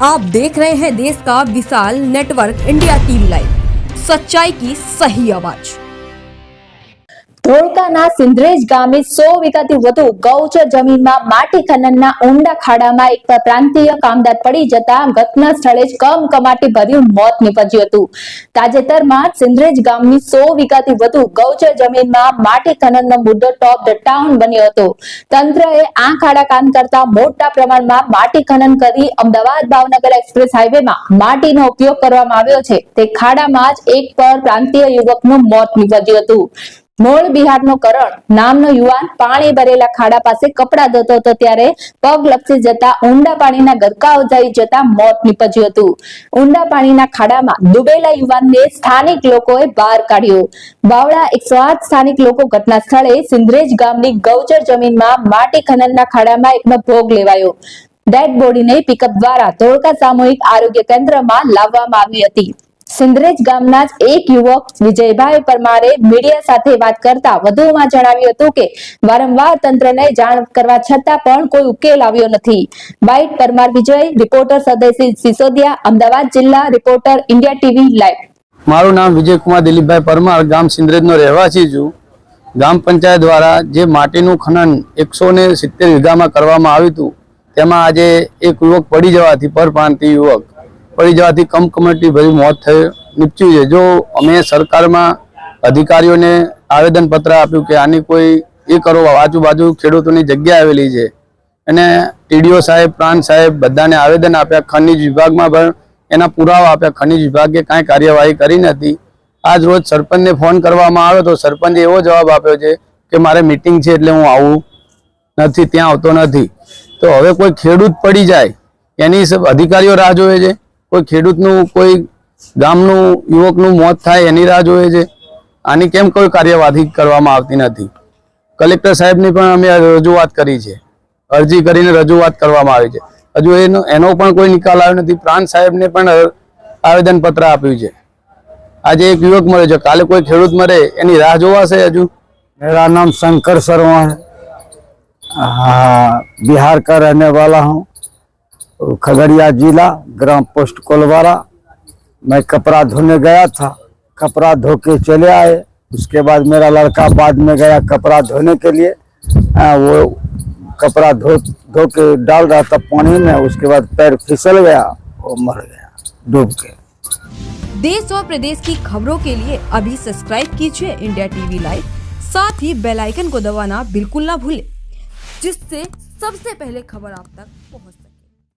आप देख रहे हैं देश का विशाल नेटवर्क इंडिया टीवी लाइव, सच्चाई की सही आवाज। ધોળકાના સિંધરેજ ગામે 100 વીઘાથી વધુ ગૌચર જમીનમાં માટી ખનનના ઊંડા ખાડામાં એક પ્રાંતીય કામદાર પડી જતા ઘટના સ્થળે જ કમકમાટી ભર્યું મોત નીપજ્યું હતું। તાજેતરમાં સિંધરેજ ગામની 100 વીઘાથી વધુ ગૌચર જમીનમાં માટી ખનનનો મુદ્દો ટોપ ધ ટાઉન બન્યો હતો। તંત્રએ આંખ આડા કાન કરતા મોટા પ્રમાણમાં માટી ખનન કરી અમદાવાદ ભાવનગર એક્સપ્રેસ હાઈવેમાં માટીનો ઉપયોગ કરવામાં આવ્યો છે। તે ખાડામાં જ એક પ્રાંતીય યુવકનું મોત નીપજ્યું હતું। મૂળ બિહારનો કરણ નામનો યુવાન પાણી ભરેલા ખાડા પાસે કપડા ધોતો હતો ત્યારે પગ લપસી જતા ઊંડા પાણીના ગરકાવ જઈ જતા મોત નીપજ્યું હતું। ઊંડા પાણીના ખાડામાં ડૂબેલા યુવાનને સ્થાનિક લોકોએ બહાર કાઢ્યો। બાવળા 108 સ્થાનિક લોકો ઘટના સ્થળે સિંધરેજ ગામની ગૌચર જમીનમાં માટી ખનનના ખાડામાં એકનો ભોગ લેવાયો। ડેડ બોડીને પિકઅપ દ્વારા ધોળકા સામૂહિક આરોગ્ય કેન્દ્રમાં લાવવામાં આવી હતી। સિંધરેજ ગામના જ એક યુવક વિજયભાઈ પરમારે મીડિયા સાથે વાત કરતા વધુમાં જણાવ્યું હતું કે વારંવાર તંત્રને જાણ કરવા છતાં પણ કોઈ ઉકેલ આવ્યો નથી। બાઇટ પરમાર વિજય, રિપોર્ટર સદયસિંહ સિસોદિયા, અમદાવાદ જિલ્લા રિપોર્ટર ઇન્ડિયા ટીવી લાઈવ। મારું નામ વિજયકુમાર દિલીપભાઈ પરમાર, ગામ સિંધરેજનો રહેવાસી છું। ગ્રામ પંચાયત દ્વારા જે માટીનું ખનન 170 વીઘામાં કરવામાં આવ્યું હતું તેમાં આજે એક યુવક પડી જવાથી પરપ્રાંતીય યુવક પડી જવાથી કમકમાટી ભરી મોત નીપજ્યું છે। જો અમે સરકારમાં અધિકારીઓને આવેદનપત્ર આપ્યું કે આની કોઈ એ કરો, આજુબાજુ ખેડૂતોની જગ્યા આવેલી છે અને ટીડીઓ સાહેબ, પ્રાંત સાહેબ બધાને આવેદન આપ્યા, ખનિજ વિભાગમાં પણ એના પુરાવા આપ્યા, ખનિજ વિભાગે કાંઈ કાર્યવાહી કરી નથી। આજ રોજ સરપંચને ફોન કરવામાં આવ્યો તો સરપંચે એવો જવાબ આપ્યો છે કે મારે મીટિંગ છે એટલે હું આવું નથી, ત્યાં આવતો નથી। તો હવે કોઈ ખેડૂત પડી જાય એની અધિકારીઓ રાહ જોવે છે, કોઈ ખેડૂતનું, કોઈ ગામનું યુવકનું મોત થાય એની રાહ જોવે છે। આની કેમ કોઈ કાર્યવાહી કરવામાં આવતી નથી? કલેક્ટર સાહેબની પણ અમે રજૂઆત કરી છે, અરજી કરીને રજૂઆત કરવામાં આવી છે, હજુ એનો પણ કોઈ નિકાલ આવ્યો નથી। પ્રાંત સાહેબને પણ આવેદનપત્ર આપ્યું છે। આજે એક યુવક મળે છે, કાલે કોઈ ખેડૂત મરે એની રાહ જોવાશે હજુ? मेरा नाम शंकर शर्मा है, बिहार का रहने वाला हूँ, खगड़िया जिला, ग्राम पोस्ट कोलवारा। मैं कपड़ा धोने गया था, कपड़ा धो के चले आए। उसके बाद मेरा लड़का बाद में गया कपड़ा धोने के लिए, वो कपड़ा धो के डाल रहा था पानी में, उसके बाद पैर फिसल गया, वो मर गया डूब के। देश और प्रदेश की खबरों के लिए अभी सब्सक्राइब कीजिए इंडिया टीवी लाइव, साथ ही बेल आइकन को दबाना बिल्कुल ना भूलें, जिससे सबसे पहले खबर आप तक पहुंचे।